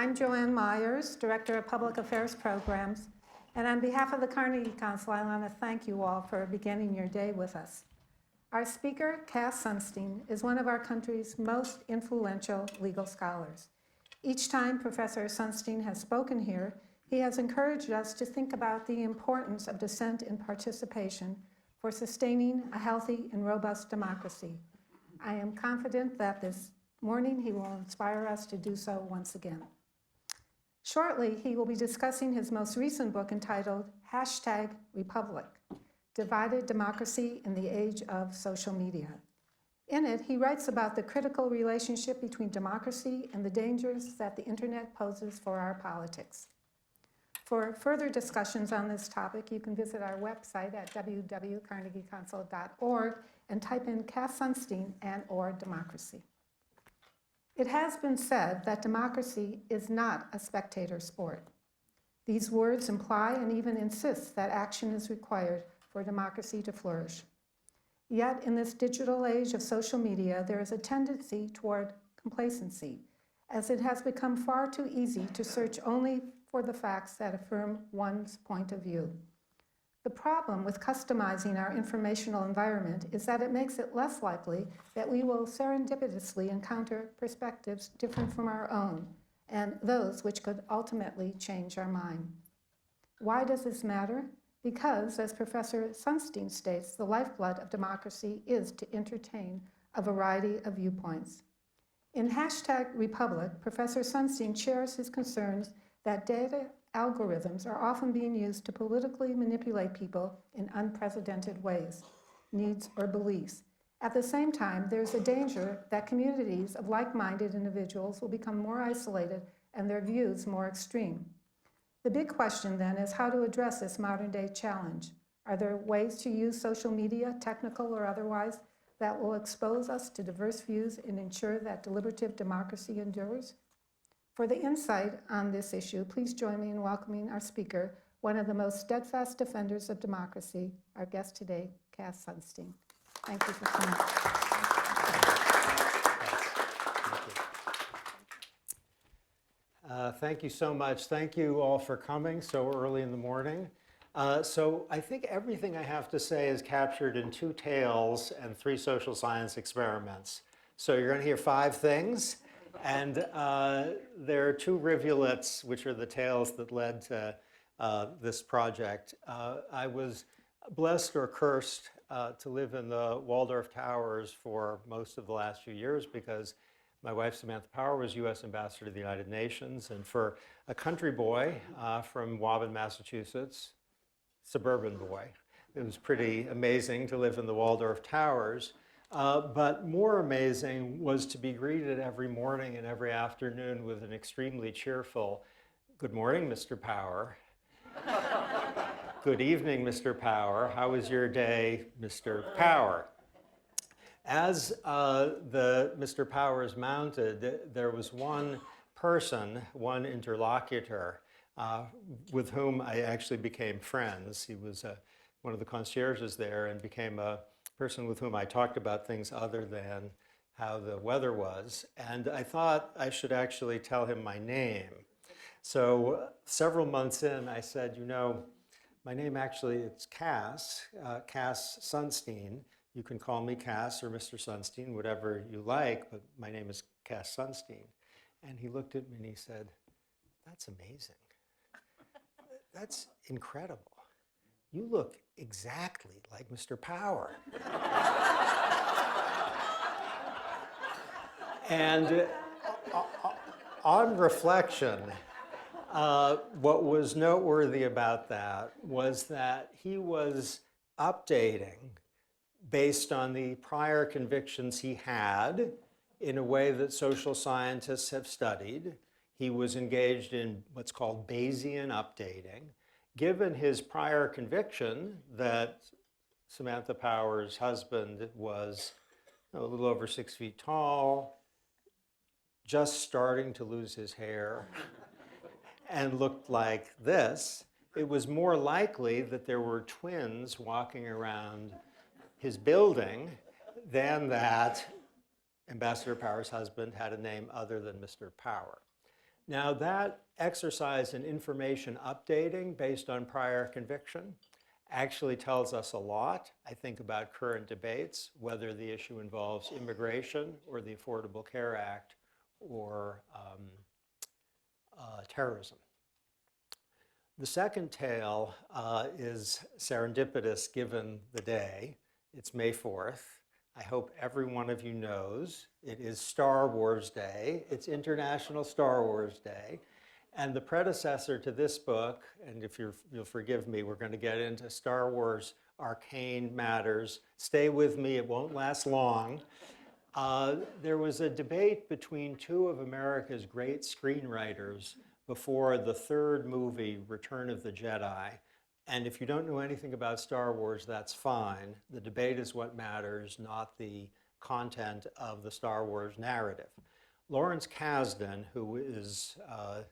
I'm Joanne Myers, Director of Public Affairs Programs, and on behalf of the Carnegie Council, I want to thank you all for beginning your day with us. Our speaker, Cass Sunstein, is one of our country's most influential legal scholars. Each time Professor Sunstein has spoken here, he has encouraged us to think about the importance of dissent and participation for sustaining a healthy and robust democracy. I am confident that this morning he will inspire us to do so once again. Shortly, he will be discussing his most recent book entitled #Republic, Divided Democracy in the Age of Social Media. In it, he writes about the critical relationship between democracy and the dangers that the internet poses for our politics. For further discussions on this topic, you can visit our website at www.carnegiecouncil.org and type in Cass Sunstein and/or democracy. It has been said that democracy is not a spectator sport. These words imply and even insist that action is required for democracy to flourish. Yet, in this digital age of social media, there is a tendency toward complacency, as it has become far too easy to search only for the facts that affirm one's point of view. The problem with customizing our informational environment is that it makes it less likely that we will serendipitously encounter perspectives different from our own, and those which could ultimately change our mind. Why does this matter? Because, as Professor Sunstein states, the lifeblood of democracy is to entertain a variety of viewpoints. In #Republic, Professor Sunstein shares his concerns that data algorithms are often being used to politically manipulate people in unprecedented ways, needs, or beliefs. At the same time, there's a danger that communities of like-minded individuals will become more isolated and their views more extreme. The big question then is how to address this modern-day challenge. Are there ways to use social media, technical or otherwise, that will expose us to diverse views and ensure that deliberative democracy endures? For the insight on this issue, please join me in welcoming our speaker, one of the most steadfast defenders of democracy, our guest today, Cass Sunstein. Thank you for coming. Thank you so much. Thank you all for coming so early in the morning. So I think everything I have to say is captured in 2 tales and 3 social science experiments. So you're going to hear 5 things. And there are 2 rivulets, which are the tales that led to this project. I was blessed or cursed to live in the Waldorf Towers for most of the last few years because my wife, Samantha Power, was U.S. Ambassador to the United Nations. And for a country boy from Waban, Massachusetts, suburban boy, it was pretty amazing to live in the Waldorf Towers. But more amazing was to be greeted every morning and every afternoon with an extremely cheerful, "Good morning, Mr. Power." "Good evening, Mr. Power. How was your day, Mr. Power?" As the Mr. Powers mounted, there was one person, one interlocutor, with whom I actually became friends. He was one of the concierges there and became a person with whom I talked about things other than how the weather was. And I thought I should actually tell him my name. So several months in, I said, you know, my name actually, it's Cass, Cass Sunstein. You can call me Cass or Mr. Sunstein, whatever you like, but my name is Cass Sunstein. And he looked at me and he said, "That's amazing. That's incredible. You look exactly like Mr. Power." And on reflection, what was noteworthy about that was that he was updating based on the prior convictions he had in a way that social scientists have studied. He was engaged in what's called Bayesian updating. Given his prior conviction that Samantha Power's husband was a little over 6 feet tall, just starting to lose his hair, and looked like this, it was more likely that there were twins walking around his building than that Ambassador Power's husband had a name other than Mr. Power. Now that exercise in information updating based on prior conviction actually tells us a lot, I think, about current debates, whether the issue involves immigration or the Affordable Care Act or terrorism. The second tale is serendipitous given the day. It's May 4th. I hope every one of you knows it is Star Wars Day. It's International Star Wars Day. And the predecessor to this book, and if you'll forgive me, we're going to get into Star Wars arcane matters. Stay with me, it won't last long. There was a debate between two of America's great screenwriters before the third movie, Return of the Jedi. And if you don't know anything about Star Wars, that's fine. The debate is what matters, not the content of the Star Wars narrative. Lawrence Kasdan, who is a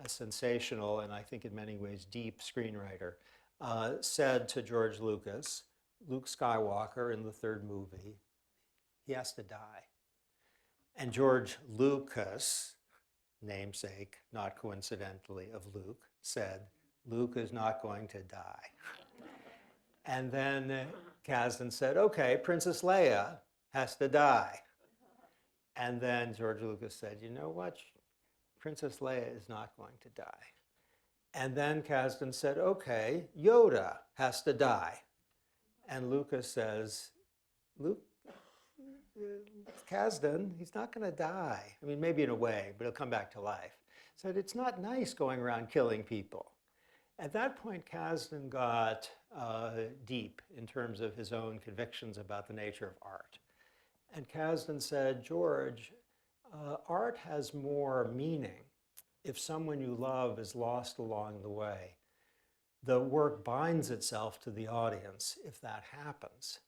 sensational and I think in many ways deep screenwriter, said to George Lucas, Luke Skywalker in the third movie, he has to die. And George Lucas, namesake, not coincidentally, of Luke, said, Luke is not going to die. And then Kasdan said, okay, Princess Leia has to die. And then George Lucas said, you know what? Princess Leia is not going to die. And then Kasdan said, okay, Yoda has to die. And Lucas says, Kasdan, he's not going to die. I mean, maybe in a way, but he'll come back to life. Said, it's not nice going around killing people. At that point, Kasdan got deep in terms of his own convictions about the nature of art. And Kasdan said, George, art has more meaning if someone you love is lost along the way. The work binds itself to the audience if that happens.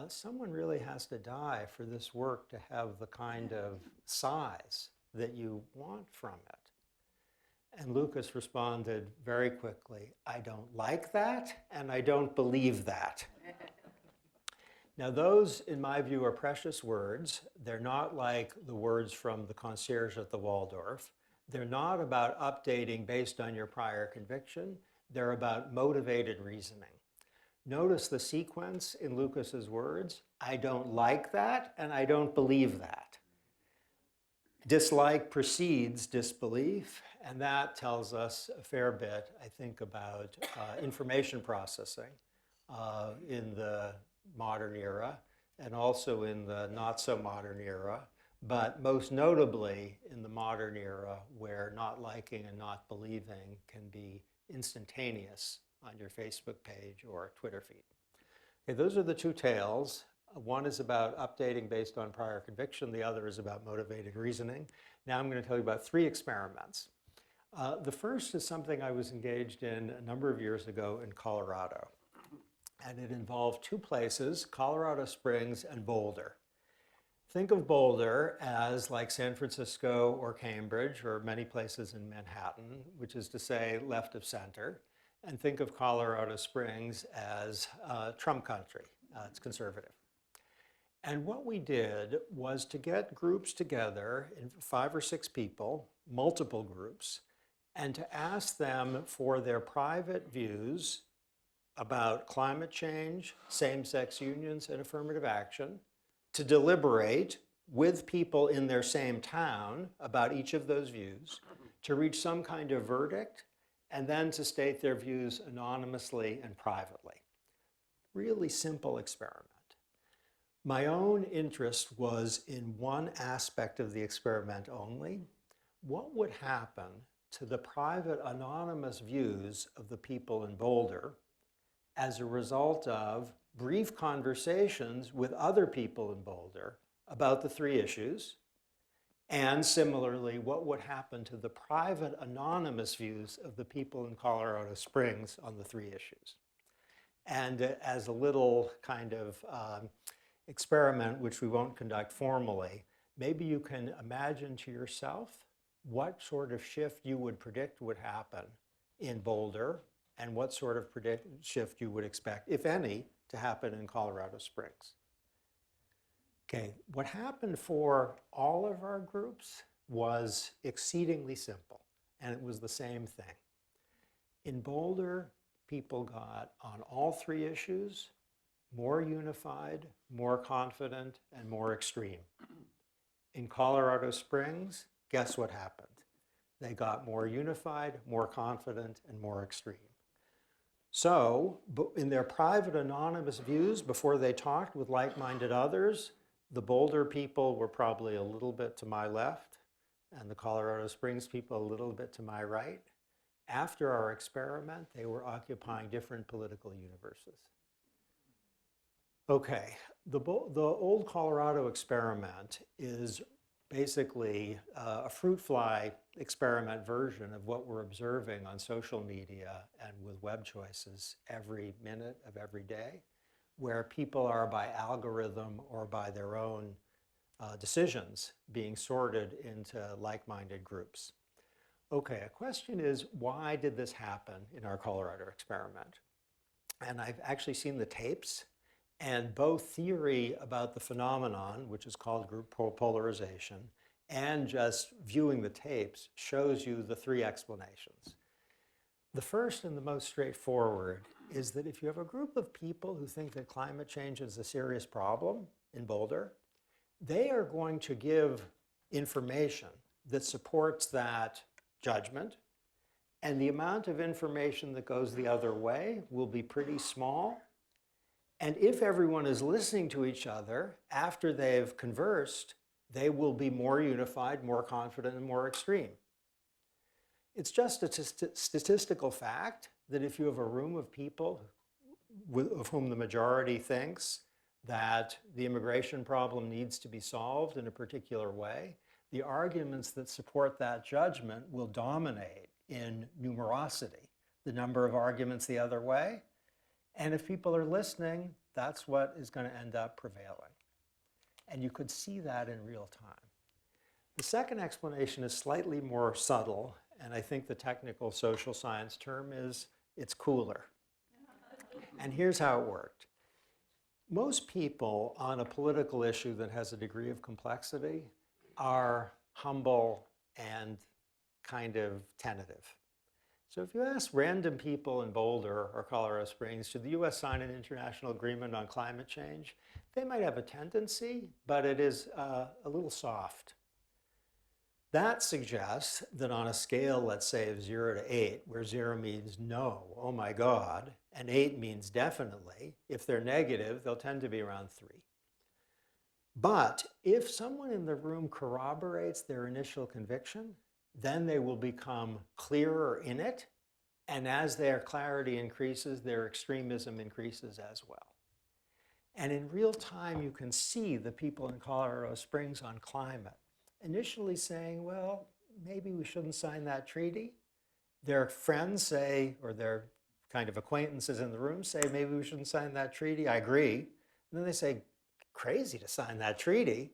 Someone really has to die for this work to have the kind of size that you want from it. And Lucas responded very quickly, I don't like that, and I don't believe that. Now those, in my view, are precious words. They're not like the words from the concierge at the Waldorf. They're not about updating based on your prior conviction. They're about motivated reasoning. Notice the sequence in Lucas's words. I don't like that, and I don't believe that. Dislike precedes disbelief, and that tells us a fair bit, I think, about information processing in the modern era and also in the not so modern era, but most notably in the modern era where not liking and not believing can be instantaneous on your Facebook page or Twitter feed. Okay, those are the two tales. One is about updating based on prior conviction. The other is about motivated reasoning. Now I'm going to tell you about three experiments. The first is something I was engaged in a number of years ago in Colorado. And it involved two places, Colorado Springs and Boulder. Think of Boulder as like San Francisco or Cambridge or many places in Manhattan, which is to say left of center. And think of Colorado Springs as Trump country. It's conservative. And what we did was to get groups together, 5 or 6 people, multiple groups, and to ask them for their private views about climate change, same-sex unions, and affirmative action, to deliberate with people in their same town about each of those views, to reach some kind of verdict, and then to state their views anonymously and privately. Really simple experiment. My own interest was in one aspect of the experiment only. What would happen to the private anonymous views of the people in Boulder as a result of brief conversations with other people in Boulder about the 3 issues? And similarly, what would happen to the private anonymous views of the people in Colorado Springs on the 3 issues? And as a little kind of experiment, which we won't conduct formally, maybe you can imagine to yourself what sort of shift you would predict would happen in Boulder and what sort of shift you would expect, if any, to happen in Colorado Springs. Okay, what happened for all of our groups was exceedingly simple, and it was the same thing. In Boulder, people got on all three issues more unified, more confident, and more extreme. In Colorado Springs, guess what happened? They got more unified, more confident, and more extreme. So, in their private anonymous views, before they talked with like-minded others, the Boulder people were probably a little bit to my left, and the Colorado Springs people a little bit to my right. After our experiment, they were occupying different political universes. Okay, the old Colorado experiment is basically a fruit fly experiment version of what we're observing on social media and with web choices every minute of every day, where people are by algorithm or by their own decisions being sorted into like-minded groups. Okay, a question is, why did this happen in our Colorado experiment? And I've actually seen the tapes, and both theory about the phenomenon, which is called group polarization, and just viewing the tapes shows you the three explanations. The first and the most straightforward is that if you have a group of people who think that climate change is a serious problem in Boulder, they are going to give information that supports that judgment, and the amount of information that goes the other way will be pretty small. And if everyone is listening to each other after they've conversed, they will be more unified, more confident, and more extreme. It's just a statistical fact that if you have a room of people of whom the majority thinks that the immigration problem needs to be solved in a particular way, the arguments that support that judgment will dominate in numerosity, the number of arguments the other way. And if people are listening, that's what is going to end up prevailing. And you could see that in real time. The second explanation is slightly more subtle, and I think the technical social science term is it's cooler. And here's how it worked. Most people on a political issue that has a degree of complexity are humble and kind of tentative. So if you ask random people in Boulder or Colorado Springs, should the US sign an international agreement on climate change? They might have a tendency, but it is a little soft. That suggests that on a scale, let's say, of 0 to 8, where 0 means no, oh my God, and 8 means definitely, if they're negative, they'll tend to be around 3. But if someone in the room corroborates their initial conviction, then they will become clearer in it. And as their clarity increases, their extremism increases as well. And in real time, you can see the people in Colorado Springs on climate initially saying, well, maybe we shouldn't sign that treaty. Their friends say, or their kind of acquaintances in the room say, maybe we shouldn't sign that treaty. I agree. And then they say, crazy to sign that treaty.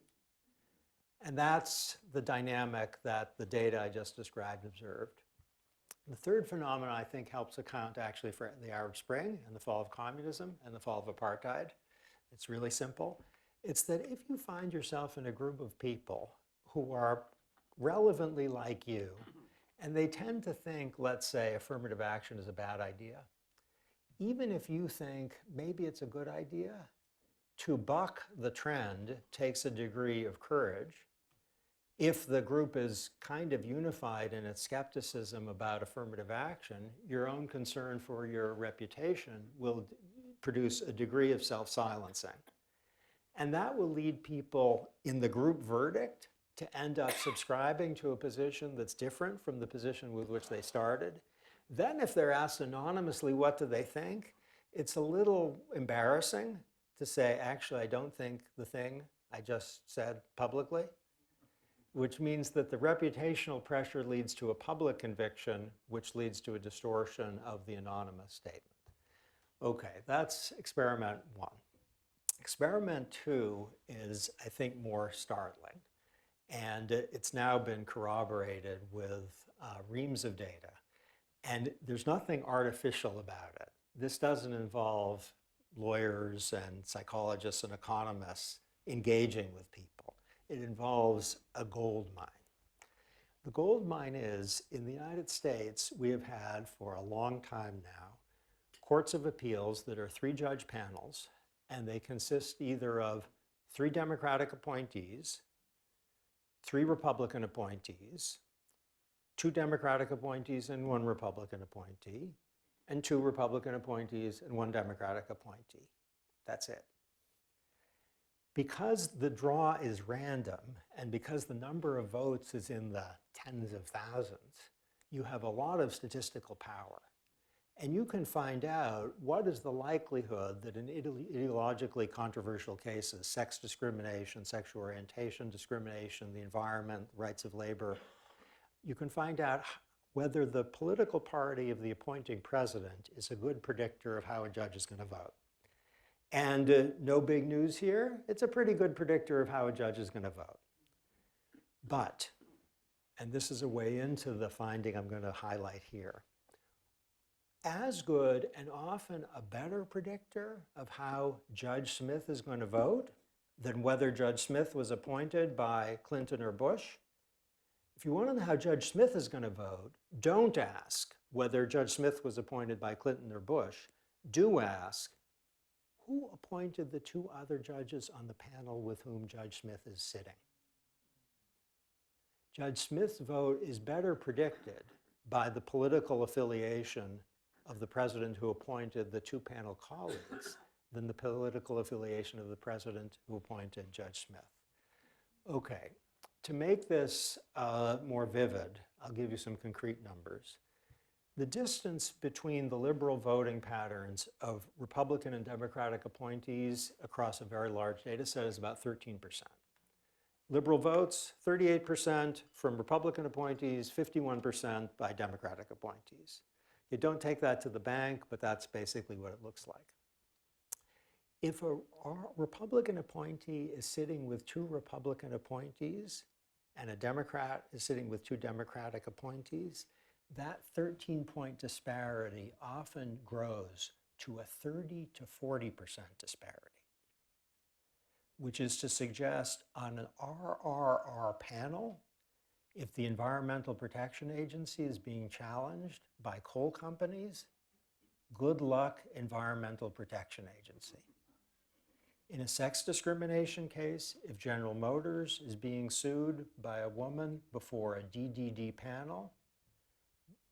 And that's the dynamic that the data I just described observed. The third phenomenon, I think, helps account actually for the Arab Spring and the fall of communism and the fall of apartheid. It's really simple. It's that if you find yourself in a group of people who are relevantly like you, and they tend to think, let's say, affirmative action is a bad idea, even if you think maybe it's a good idea, to buck the trend takes a degree of courage. If the group is kind of unified in its skepticism about affirmative action, your own concern for your reputation will produce a degree of self-silencing. And that will lead people in the group verdict to end up subscribing to a position that's different from the position with which they started. Then if they're asked anonymously what do they think, it's a little embarrassing to say, actually, I don't think the thing I just said publicly, which means that the reputational pressure leads to a public conviction, which leads to a distortion of the anonymous statement. Okay, that's experiment 1. Experiment 2 is, I think, more startling. And it's now been corroborated with reams of data. And there's nothing artificial about it. This doesn't involve lawyers and psychologists and economists engaging with people. It involves a gold mine. The gold mine is, in the United States, we have had for a long time now courts of appeals that are 3-judge panels, and they consist either of 3 Democratic appointees, 3 Republican appointees, 2 Democratic appointees and 1 Republican appointee, and 2 Republican appointees and 1 Democratic appointee. That's it. Because the draw is random, and because the number of votes is in the tens of thousands, you have a lot of statistical power. And you can find out what is the likelihood that in ideologically controversial cases, sex discrimination, sexual orientation discrimination, the environment, rights of labor, you can find out whether the political party of the appointing president is a good predictor of how a judge is going to vote. And no big news here, it's a pretty good predictor of how a judge is going to vote. But, and this is a way into the finding I'm going to highlight here, as good and often a better predictor of how Judge Smith is going to vote than whether Judge Smith was appointed by Clinton or Bush. If you want to know how Judge Smith is going to vote, don't ask whether Judge Smith was appointed by Clinton or Bush. Do ask, who appointed the 2 other judges on the panel with whom Judge Smith is sitting? Judge Smith's vote is better predicted by the political affiliation of the president who appointed the 2 panel colleagues than the political affiliation of the president who appointed Judge Smith. Okay, to make this more vivid, I'll give you some concrete numbers. The distance between the liberal voting patterns of Republican and Democratic appointees across a very large data set is about 13%. Liberal votes, 38% from Republican appointees, 51% by Democratic appointees. You don't take that to the bank, but that's basically what it looks like. If a Republican appointee is sitting with 2 Republican appointees and a Democrat is sitting with 2 Democratic appointees, that 13-point disparity often grows to a 30 to 40% disparity, which is to suggest on an RRR panel, if the Environmental Protection Agency is being challenged by coal companies, good luck, Environmental Protection Agency. In a sex discrimination case, if General Motors is being sued by a woman before a DDD panel,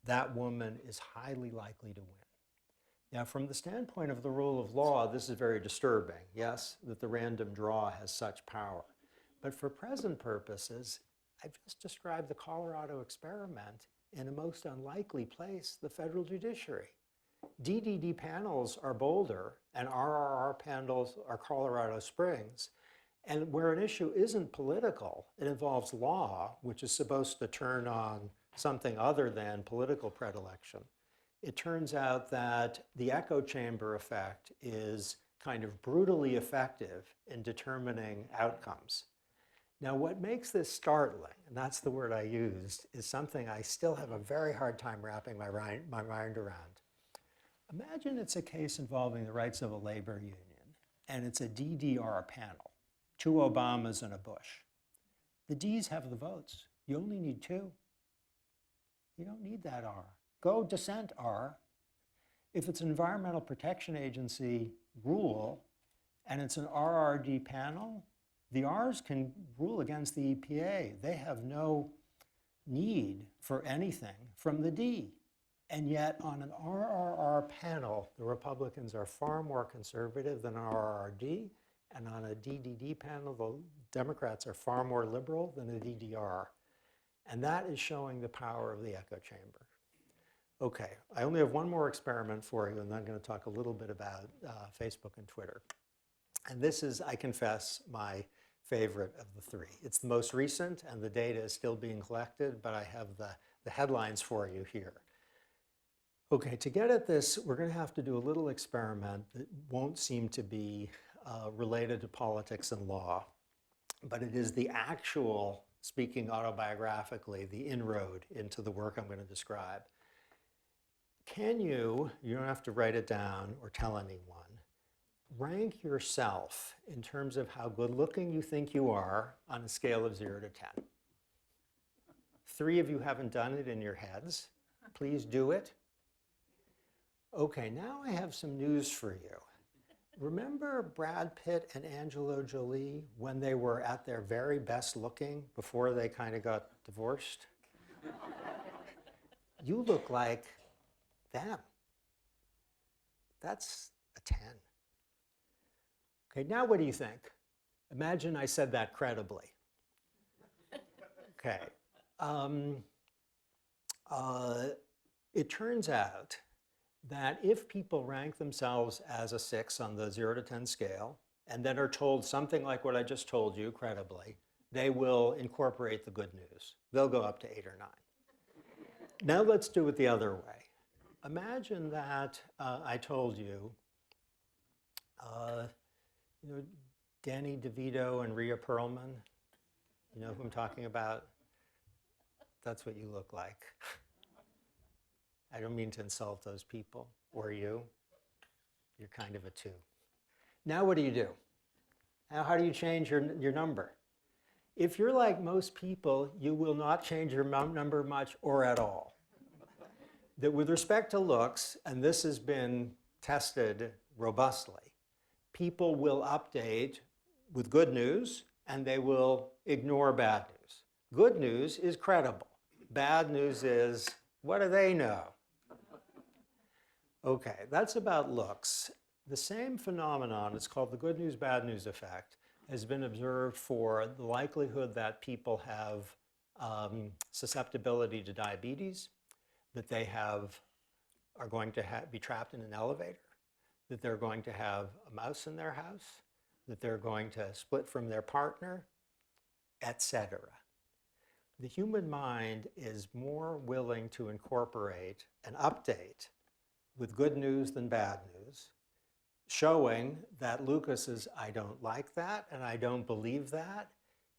that woman is highly likely to win. Now, from the standpoint of the rule of law, this is very disturbing, yes, that the random draw has such power. But for present purposes, I've just described the Colorado experiment in a most unlikely place, the federal judiciary. DDD panels are Boulder and RRR panels are Colorado Springs. And where an issue isn't political, it involves law, which is supposed to turn on something other than political predilection. It turns out that the echo chamber effect is kind of brutally effective in determining outcomes. Now, what makes this startling, and that's the word I used, is something I still have a very hard time wrapping my mind around. Imagine it's a case involving the rights of a labor union, and it's a DDR panel, 2 Obamas and a Bush. The Ds have the votes. You only need 2. You don't need that R. Go dissent R. If it's an Environmental Protection Agency rule and it's an RRD panel, the R's can rule against the EPA. They have no need for anything from the D. And yet on an RRR panel, the Republicans are far more conservative than RRD. And on a DDD panel, the Democrats are far more liberal than a DDR. And that is showing the power of the echo chamber. Okay, I only have one more experiment for you, and then I'm going to talk a little bit about Facebook and Twitter. And this is, I confess, my favorite of the 3. It's the most recent, and the data is still being collected, but I have the headlines for you here. Okay, to get at this, we're going to have to do a little experiment that won't seem to be related to politics and law, but it is the actual, speaking autobiographically, the inroad into the work I'm going to describe. Can you don't have to write it down or tell anyone, rank yourself in terms of how good looking you think you are on a scale of 0 to 10. 3 of you haven't done it in your heads. Please do it. Okay, now I have some news for you. Remember Brad Pitt and Angela Jolie when they were at their very best looking before they kind of got divorced? You look like them. That's a 10. Okay, now what do you think? Imagine I said that credibly. Okay. It turns out that if people rank themselves as a 6 on the 0 to 10 scale, and then are told something like what I just told you credibly, they will incorporate the good news. They'll go up to 8 or 9. Now let's do it the other way. Imagine that I told you, Danny DeVito and Rhea Perlman, you know who I'm talking about? That's what you look like. I don't mean to insult those people, or you. You're kind of a 2. Now what do? Now how do you change your number? If you're like most people, you will not change your number much or at all. That with respect to looks, and this has been tested robustly, people will update with good news and they will ignore bad news. Good news is credible. Bad news is, what do they know? Okay, that's about looks. The same phenomenon, it's called the good news, bad news effect, has been observed for the likelihood that people have susceptibility to diabetes, that they are going to be trapped in an elevator, that they're going to have a mouse in their house, that they're going to split from their partner, etc. The human mind is more willing to incorporate an update with good news than bad news, showing that Lucas's "I don't like that" and "I don't believe that"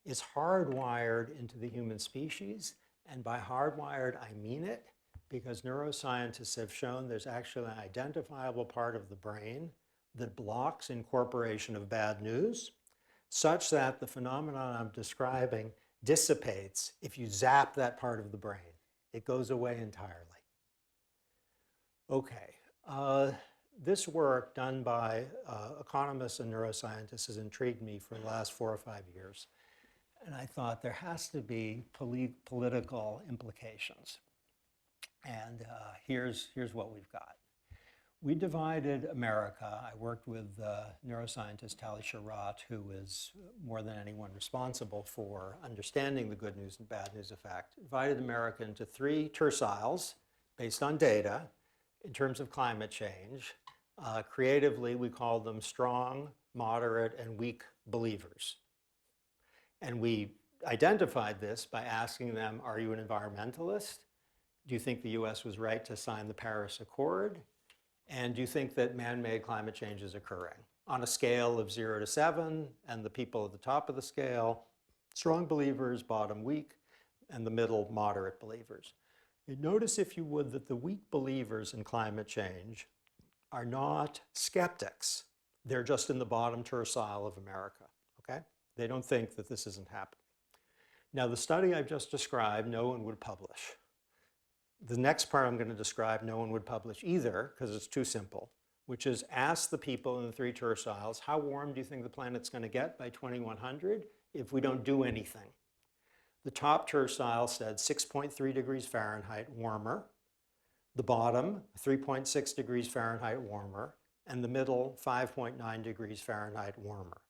is hardwired into the human species. And by hardwired, I mean it, because neuroscientists have shown there's actually an identifiable part of the brain that blocks incorporation of bad news, such that the phenomenon I'm describing dissipates if you zap that part of the brain. It goes away entirely. Okay, this work done by economists and neuroscientists has intrigued me for the last 4 or 5 years. And I thought there has to be political implications. And here's what we've got. We divided America. I worked with neuroscientist Tali Sharot, who is more than anyone responsible for understanding the good news and bad news effect. Divided America into 3 terciles based on data in terms of climate change. Creatively, we called them strong, moderate, and weak believers. And we identified this by asking them, are you an environmentalist? Do you think the US was right to sign the Paris Accord? And do you think that man-made climate change is occurring? On a scale of 0 to 7, and the people at the top of the scale, strong believers, bottom weak, and the middle moderate believers. You notice, if you would, that the weak believers in climate change are not skeptics. They're just in the bottom tercile of America, okay? They don't think that this isn't happening. Now, the study I've just described, no one would publish. The next part I'm going to describe, no one would publish either, because it's too simple, which is ask the people in the 3 terciles, how warm do you think the planet's going to get by 2100 if we don't do anything? The top tercile said 6.3 degrees Fahrenheit warmer, the bottom 3.6 degrees Fahrenheit warmer, and the middle 5.9 degrees Fahrenheit warmer.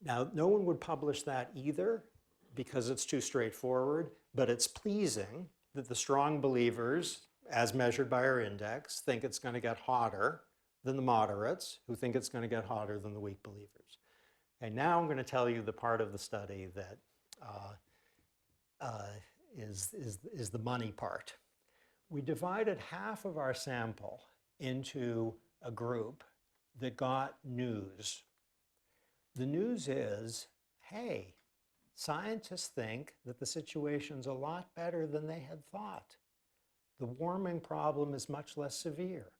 Now, no one would publish that either because it's too straightforward, but it's pleasing that the strong believers, as measured by our index, think it's going to get hotter than the moderates, who think it's going to get hotter than the weak believers. And now I'm going to tell you the part of the study that is the money part. We divided half of our sample into a group that got news. The news is, hey, scientists think that the situation's a lot better than they had thought. The warming problem is much less severe.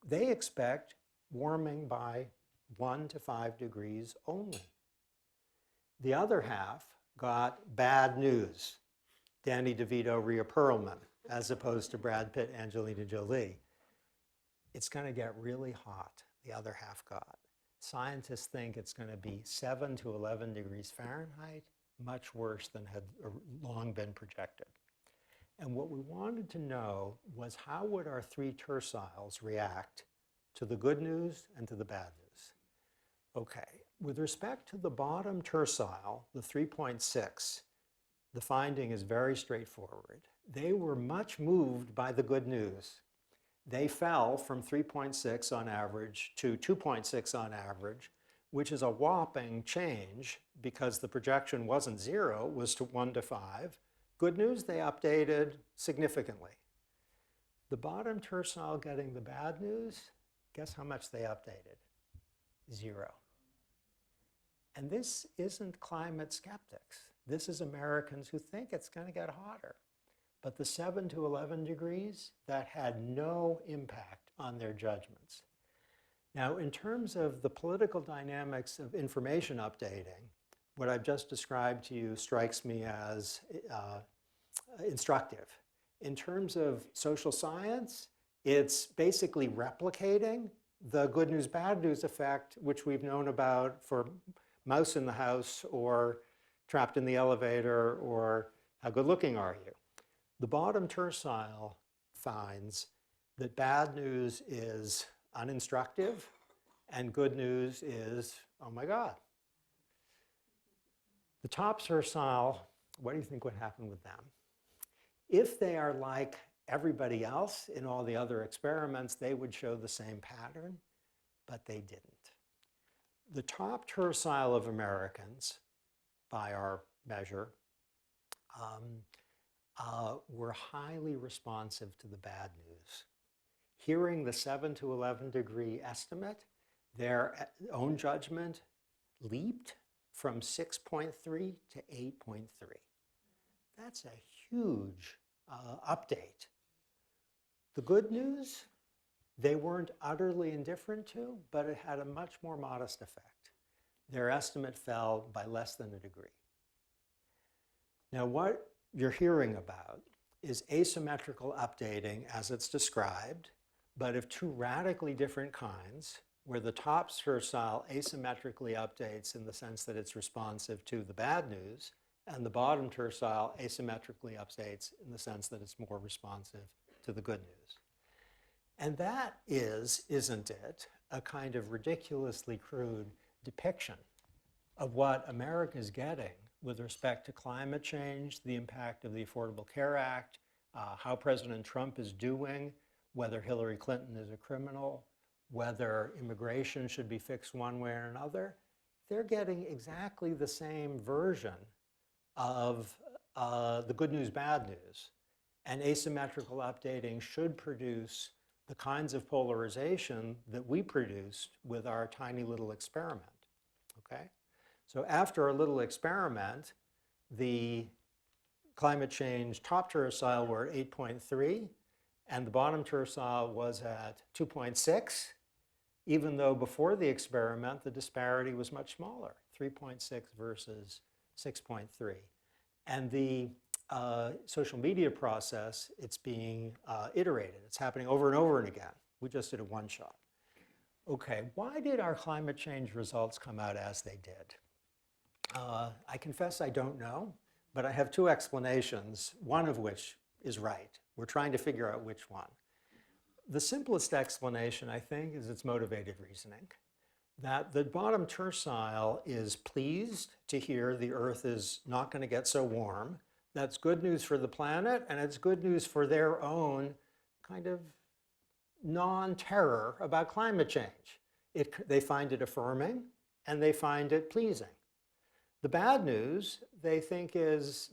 They expect warming by 1 to 5 degrees only. The other half got bad news. Danny DeVito, Rhea Perlman, as opposed to Brad Pitt, Angelina Jolie. It's going to get really hot, the other half got. Scientists think it's going to be 7 to 11 degrees Fahrenheit, much worse than had long been projected. And what we wanted to know was how would our three terciles react to the good news and to the bad news? Okay, with respect to the bottom tercile, the 3.6, the finding is very straightforward. They were much moved by the good news. They fell from 3.6 on average to 2.6 on average, which is a whopping change because the projection wasn't 0, it was to 1 to 5. Good news, they updated significantly. The bottom tercile getting the bad news, guess how much they updated? 0. And this isn't climate skeptics. This is Americans who think it's going to get hotter. But the 7 to 11 degrees, that had no impact on their judgments. Now, in terms of the political dynamics of information updating, what I've just described to you strikes me as instructive. In terms of social science, it's basically replicating the good news, bad news effect, which we've known about for Mouse in the House or Trapped in the Elevator or How Good Looking Are You? The bottom tercile finds that bad news is uninstructive and good news is, oh my God. The top tercile, what do you think would happen with them? If they are like everybody else in all the other experiments, they would show the same pattern, but they didn't. The top tercile of Americans, by our measure, were highly responsive to the bad news. Hearing the 7 to 11 degree estimate, their own judgment leaped from 6.3 to 8.3. That's a huge update. The good news, they weren't utterly indifferent to, but it had a much more modest effect. Their estimate fell by less than a degree. Now, what you're hearing about is asymmetrical updating as it's described, but of two radically different kinds, where the top tercile asymmetrically updates in the sense that it's responsive to the bad news, and the bottom tercile asymmetrically updates in the sense that it's more responsive to the good news. And that is, isn't it, a kind of ridiculously crude depiction of what America is getting with respect to climate change, the impact of the Affordable Care Act, how President Trump is doing, whether Hillary Clinton is a criminal, whether immigration should be fixed one way or another. They're getting exactly the same version of the good news, bad news. And asymmetrical updating should produce the kinds of polarization that we produced with our tiny little experiment, okay? So after our little experiment, the climate change top tercile were at 8.3, and the bottom tercile was at 2.6, even though before the experiment, the disparity was much smaller, 3.6 versus 6.3. And the social media process, it's being iterated. It's happening over and over and again. We just did a one shot. Okay, why did our climate change results come out as they did? I confess I don't know, but I have two explanations, one of which is right. We're trying to figure out which one. The simplest explanation, I think, is it's motivated reasoning. That the bottom tercile is pleased to hear the Earth is not going to get so warm. That's good news for the planet, and it's good news for their own kind of non-terror about climate change. They find it affirming, and they find it pleasing. The bad news, they think, is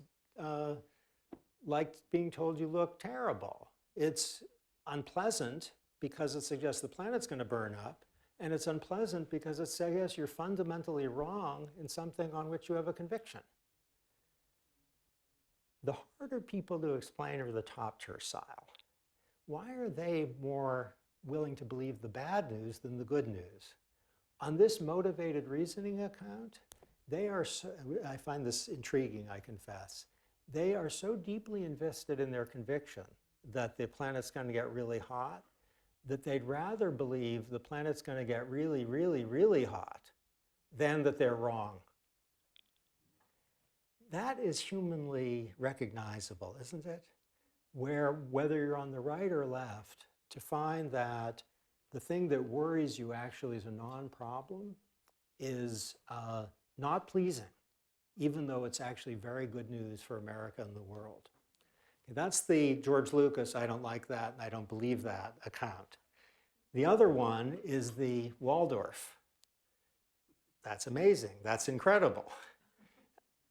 like being told you look terrible. It's unpleasant because it suggests the planet's going to burn up, and it's unpleasant because it suggests you're fundamentally wrong in something on which you have a conviction. The harder people to explain are the top tercile. Why are they more willing to believe the bad news than the good news? On this motivated reasoning account, they are, I find this intriguing, I confess. they are so deeply invested in their conviction that the planet's going to get really hot that they'd rather believe the planet's going to get really, really, really hot than that they're wrong. That is humanly recognizable, isn't it? Where, whether you're on the right or left, to find that the thing that worries you actually is a non-problem is not pleasing, even though it's actually very good news for America and the world. Okay, that's the George Lucas, I don't like that and I don't believe that account. The other one is the Waldorf. That's amazing, that's incredible.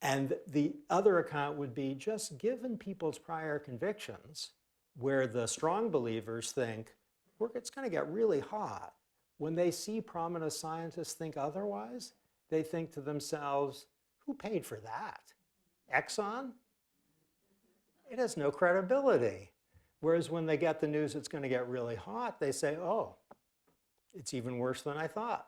And the other account would be just given people's prior convictions, where the strong believers think, it's going to get really hot. When they see prominent scientists think otherwise, they think to themselves, who paid for that? Exxon? It has no credibility. Whereas when they get the news it's going to get really hot, they say, oh, it's even worse than I thought.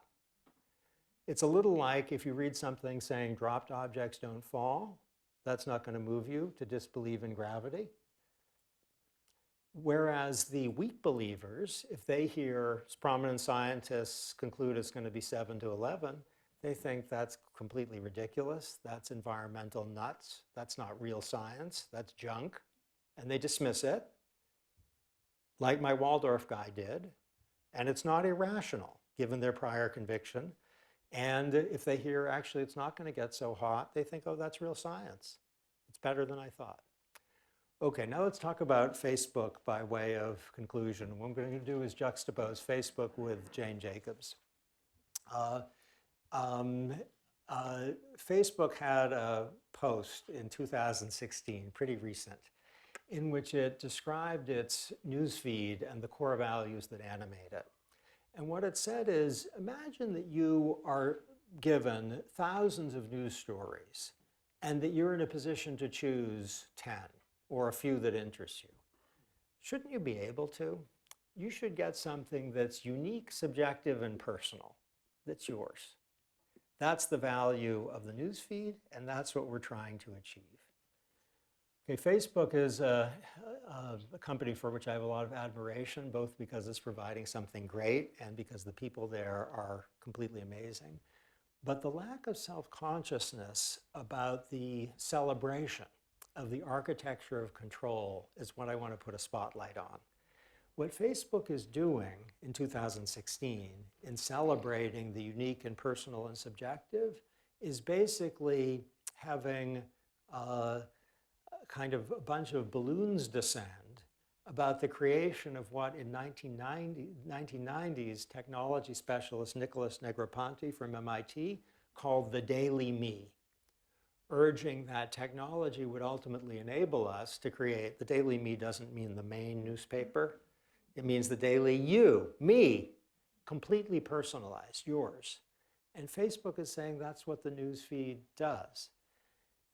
It's a little like if you read something saying dropped objects don't fall, that's not going to move you to disbelieve in gravity. Whereas the weak believers, if they hear prominent scientists conclude it's going to be 7 to 11, they think that's completely ridiculous, that's environmental nuts, that's not real science, that's junk, and they dismiss it, like my Waldorf guy did, and it's not irrational, given their prior conviction. And if they hear, actually, it's not going to get so hot, they think, oh, that's real science. It's better than I thought. Okay, now let's talk about Facebook by way of conclusion. What I'm going to do is juxtapose Facebook with Jane Jacobs. Facebook had a post in 2016, pretty recent, in which it described its newsfeed and the core values that animate it. And what it said is, imagine that you are given thousands of news stories and that you're in a position to choose 10 or a few that interest you. Shouldn't you be able to? You should get something that's unique, subjective, and personal, that's yours. That's the value of the news feed, and that's what we're trying to achieve. Okay, Facebook is a company for which I have a lot of admiration, both because it's providing something great and because the people there are completely amazing. But the lack of self-consciousness about the celebration of the architecture of control is what I want to put a spotlight on. What Facebook is doing in 2016 in celebrating the unique and personal and subjective is basically having kind of a bunch of balloons descend about the creation of what in 1990s technology specialist Nicholas Negroponte from MIT called the Daily Me, urging that technology would ultimately enable us to create, the Daily Me doesn't mean the main newspaper, it means the daily you, me, completely personalized, yours. And Facebook is saying that's what the news feed does.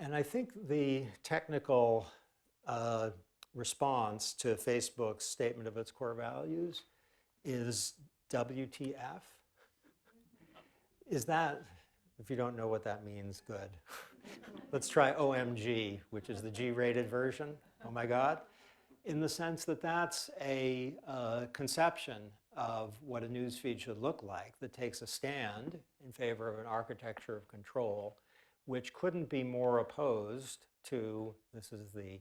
And I think the technical response to Facebook's statement of its core values is WTF. Is that, if you don't know what that means, good. Let's try OMG, which is the G-rated version, oh my God, in the sense that that's a conception of what a news feed should look like that takes a stand in favor of an architecture of control which couldn't be more opposed to, this is the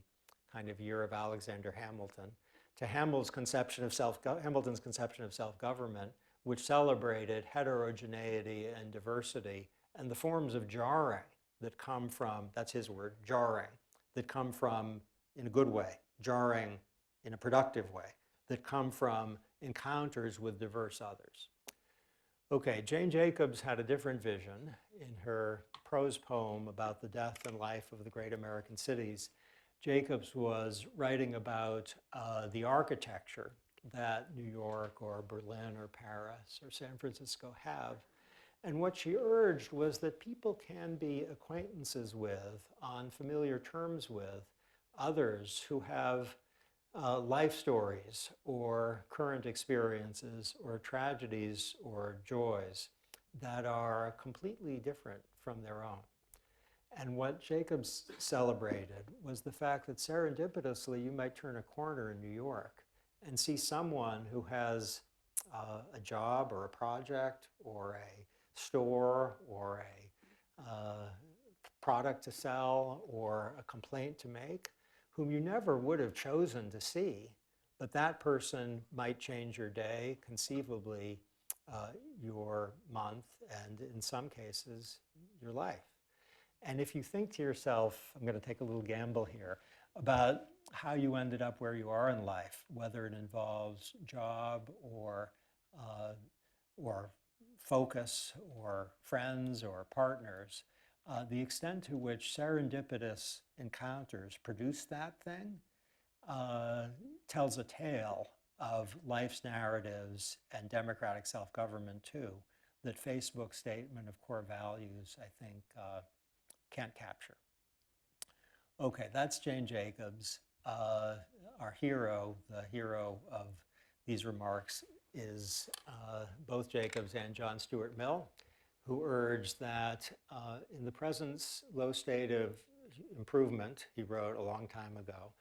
kind of year of Alexander Hamilton, to Hamilton's conception of self-government, which celebrated heterogeneity and diversity and the forms of jarring that come from, that's his word, jarring, that come from, in a good way, jarring in a productive way, that come from encounters with diverse others. Okay, Jane Jacobs had a different vision in her prose poem about the death and life of the great American cities. Jacobs was writing about the architecture that New York or Berlin or Paris or San Francisco have. And what she urged was that people can be acquaintances with, on familiar terms with, others who have life stories or current experiences or tragedies or joys that are completely different from their own. And what Jacobs celebrated was the fact that serendipitously you might turn a corner in New York and see someone who has a job or a project or a store or a product to sell or a complaint to make, whom you never would have chosen to see, but that person might change your day, conceivably your month, and in some cases, your life. And if you think to yourself, I'm going to take a little gamble here, about how you ended up where you are in life, whether it involves job or focus or friends or partners, the extent to which serendipitous encounters produce that thing tells a tale of life's narratives and democratic self-government too, that Facebook's statement of core values, I think, can't capture. Okay, that's Jane Jacobs. Our hero, the hero of these remarks, is both Jacobs and John Stuart Mill, who urged that in the present low state of improvement, he wrote a long time ago,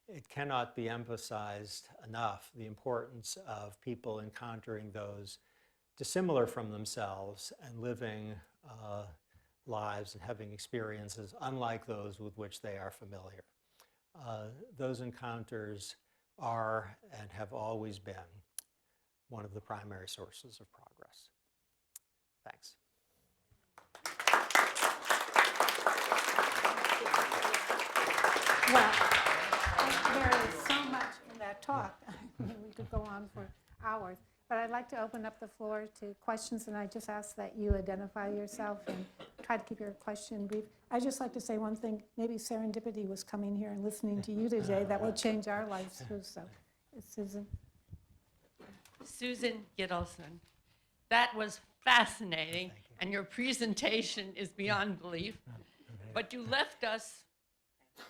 it cannot be emphasized enough the importance of people encountering those dissimilar from themselves and living lives and having experiences unlike those with which they are familiar. Those encounters are and have always been one of the primary sources of progress. Thanks. Well, there is so much in that talk. We could go on for hours. But I'd like to open up the floor to questions, and I just ask that you identify yourself and try to keep your question brief. I'd just like to say one thing. Maybe serendipity was coming here and listening to you today. That will change our lives too. So, it's Susan. Susan Gittleson. That was fascinating, and your presentation is beyond belief. But you left us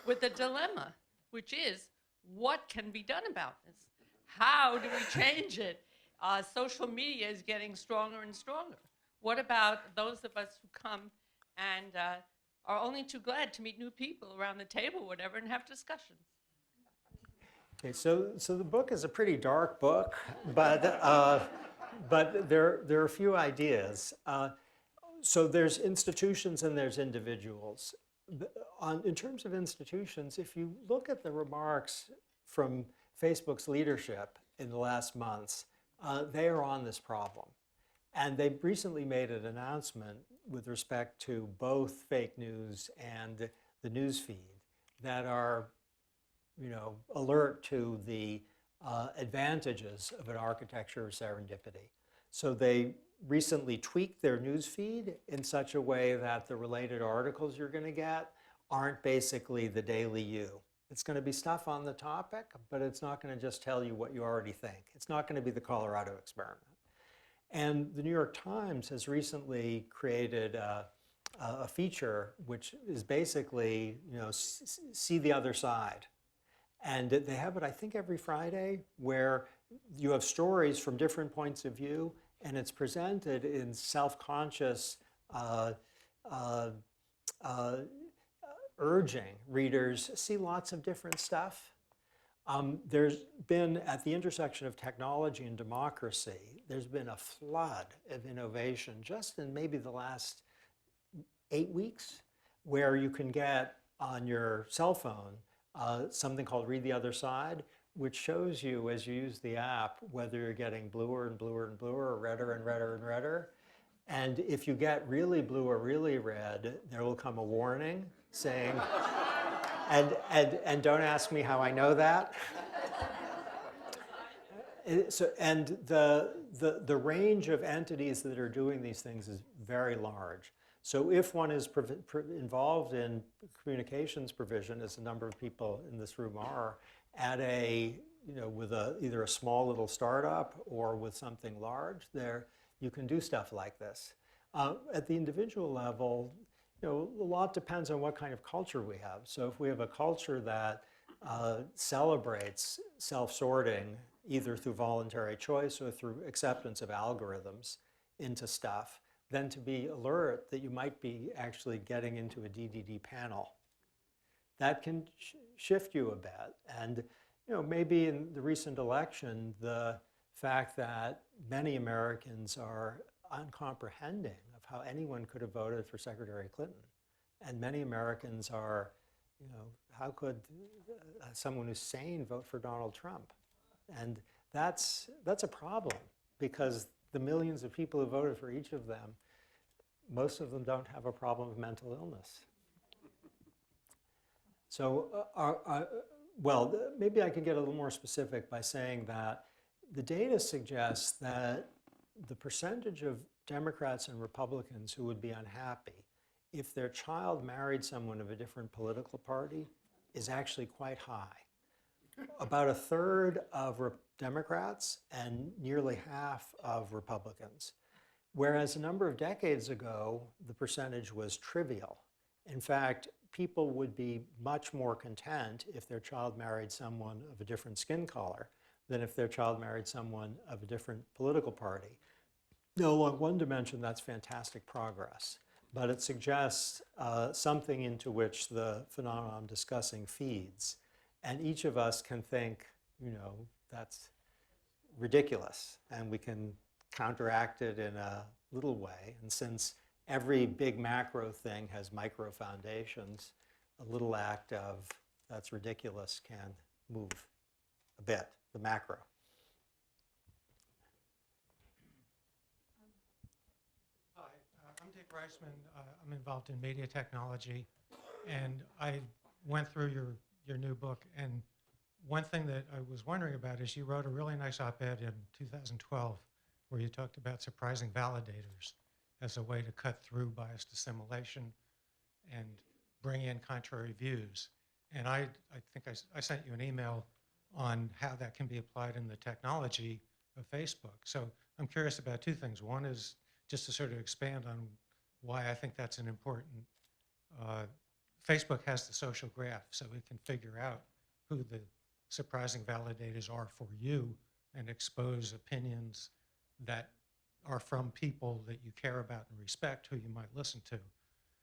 with a dilemma, which is, what can be done about this? How do we change it? Social media is getting stronger and stronger. What about those of us who come and are only too glad to meet new people around the table, whatever, and have discussions? Okay, so the book is a pretty dark book, but there are a few ideas. So there's institutions and there's individuals. In terms of institutions, if you look at the remarks from Facebook's leadership in the last months, they are on this problem. And they recently made an announcement with respect to both fake news and the news feed that are, alert to the advantages of an architecture of serendipity. So they recently tweaked their news feed in such a way that the related articles you're going to get aren't basically the daily you. It's going to be stuff on the topic, but it's not going to just tell you what you already think. It's not going to be the Colorado experiment. And the New York Times has recently created a feature which is basically, see the other side. And they have it, I think, every Friday, where you have stories from different points of view, and it's presented in self-conscious urging readers see lots of different stuff. There's been, at the intersection of technology and democracy, there's been a flood of innovation just in maybe the last 8 weeks, where you can get on your cell phone something called Read the Other Side, which shows you as you use the app whether you're getting bluer and bluer and bluer, or redder and redder and redder. And if you get really blue or really red, there will come a warning saying, and don't ask me how I know that. And the range of entities that are doing these things is very large. So if one is involved in communications provision, as a number of people in this room are, at with either a small little startup or with something large, you can do stuff like this. At the individual level, a lot depends on what kind of culture we have. So if we have a culture that celebrates self-sorting, either through voluntary choice or through acceptance of algorithms into stuff, than to be alert that you might be actually getting into a DDD panel. That can shift you a bit. And maybe in the recent election, the fact that many Americans are uncomprehending of how anyone could have voted for Secretary Clinton. And many Americans are, how could someone who's sane vote for Donald Trump? And that's a problem, because the millions of people who voted for each of them, most of them don't have a problem of mental illness. So, well, maybe I can get a little more specific by saying that the data suggests that the percentage of Democrats and Republicans who would be unhappy if their child married someone of a different political party is actually quite high. About a third of Democrats and nearly half of Republicans. Whereas a number of decades ago, the percentage was trivial. In fact, people would be much more content if their child married someone of a different skin color than if their child married someone of a different political party. Now, along one dimension, that's fantastic progress, but it suggests something into which the phenomenon I'm discussing feeds. And each of us can think, that's ridiculous, and we can counteract it in a little way. And since every big macro thing has micro foundations, a little act of that's ridiculous can move a bit, the macro. Hi, I'm Dick Reisman. I'm involved in media technology, and I went through your new book, and one thing that I was wondering about is you wrote a really nice op-ed in 2012 where you talked about surprising validators as a way to cut through biased assimilation and bring in contrary views. And I think I sent you an email on how that can be applied in the technology of Facebook. So I'm curious about two things. One is just to sort of expand on why I think that's an important, Facebook has the social graph, so it can figure out who the surprising validators are for you and expose opinions that are from people that you care about and respect, who you might listen to.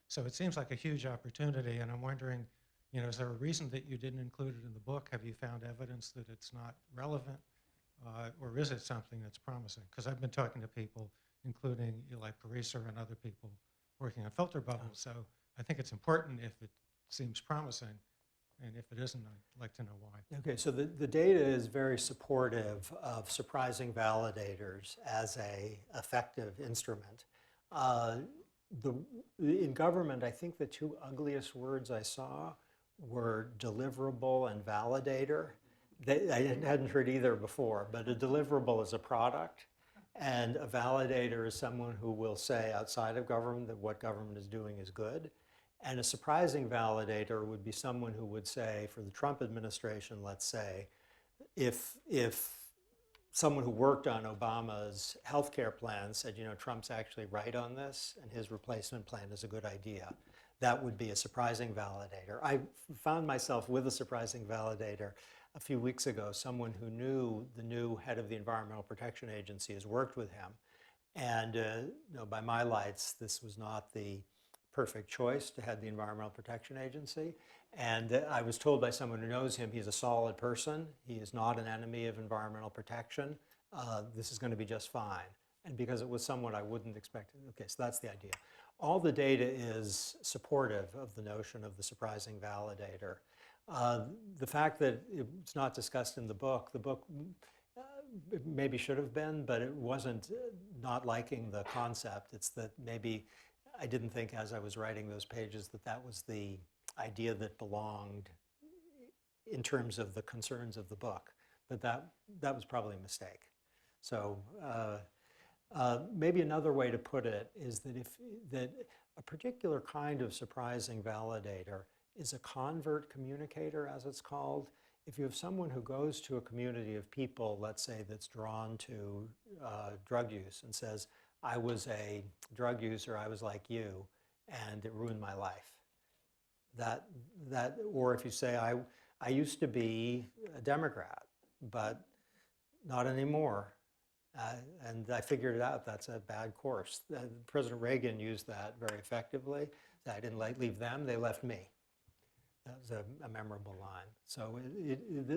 So it seems like a huge opportunity, and I'm wondering, is there a reason that you didn't include it in the book? Have you found evidence that it's not relevant, or is it something that's promising? Because I've been talking to people, including Eli Pariser and other people working on filter bubbles, so I think it's important if it seems promising, and if it isn't, I'd like to know why. Okay, so the data is very supportive of surprising validators as an effective instrument. In government, I think the two ugliest words I saw were deliverable and validator. I hadn't heard either before, but a deliverable is a product, and a validator is someone who will say outside of government that what government is doing is good. And a surprising validator would be someone who would say, for the Trump administration, let's say, if someone who worked on Obama's healthcare plan said, Trump's actually right on this and his replacement plan is a good idea, that would be a surprising validator. I found myself with a surprising validator a few weeks ago. Someone who knew the new head of the Environmental Protection Agency has worked with him. And by my lights, this was not the perfect choice to head the Environmental Protection Agency. And I was told by someone who knows him, he's a solid person. He is not an enemy of environmental protection. This is going to be just fine. And because it was someone I wouldn't expect. Okay, so that's the idea. All the data is supportive of the notion of the surprising validator. The fact that it's not discussed in the book it maybe should have been, but it wasn't not liking the concept. It's that maybe I didn't think as I was writing those pages that was the idea that belonged in terms of the concerns of the book, but that was probably a mistake. So maybe another way to put it is that a particular kind of surprising validator is a convert communicator, as it's called. If you have someone who goes to a community of people, let's say, that's drawn to drug use and says, I was a drug user, I was like you, and it ruined my life. Or if you say, I used to be a Democrat, but not anymore, And I figured it out, that's a bad course. President Reagan used that very effectively. I didn't leave them, they left me. That was a memorable line. So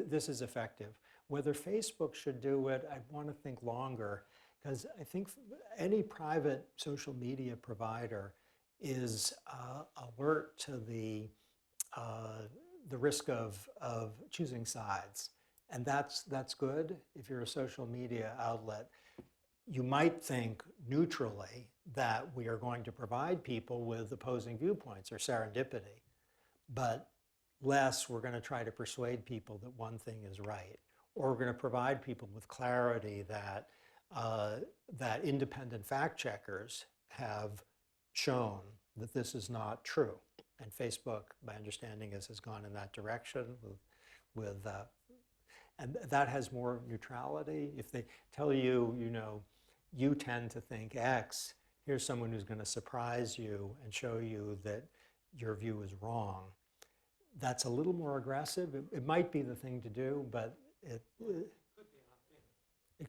this is effective. Whether Facebook should do it, I'd want to think longer, because I think any private social media provider is alert to the risk of choosing sides. And that's good if you're a social media outlet. You might think neutrally that we are going to provide people with opposing viewpoints or serendipity, but less we're going to try to persuade people that one thing is right, or we're going to provide people with clarity that that independent fact checkers have shown that this is not true. And Facebook, my understanding is, has gone in that direction with and that has more neutrality. If they tell you, you tend to think X, here's someone who's going to surprise you and show you that your view is wrong. That's a little more aggressive. It might be the thing to do, but it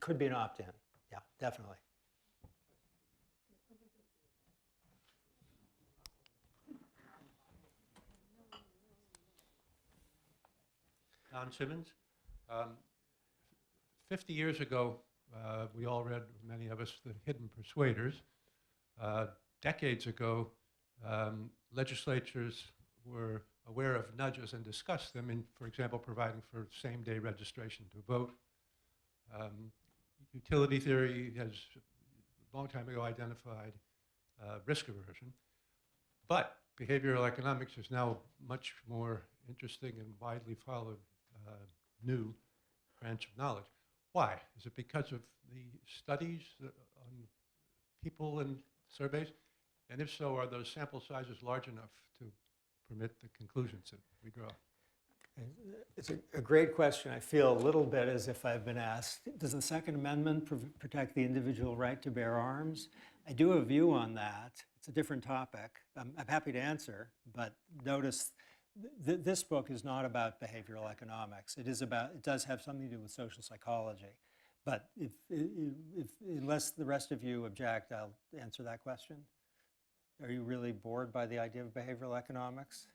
could be an opt-in. Yeah, definitely. Don Simmons. 50 years ago, we all read, many of us, The Hidden Persuaders. Decades ago, legislatures were aware of nudges and discussed them in, for example, providing for same-day registration to vote. Utility theory has a long time ago identified risk aversion, but behavioral economics is now much more interesting and widely followed new branch of knowledge. Why? Is it because of the studies on people and surveys? And if so, are those sample sizes large enough to permit the conclusions that we draw? It's a great question. I feel a little bit as if I've been asked, does the Second Amendment protect the individual right to bear arms? I do have a view on that. It's a different topic. I'm happy to answer, but notice this book is not about behavioral economics. It does have something to do with social psychology. But unless the rest of you object, I'll answer that question. Are you really bored by the idea of behavioral economics?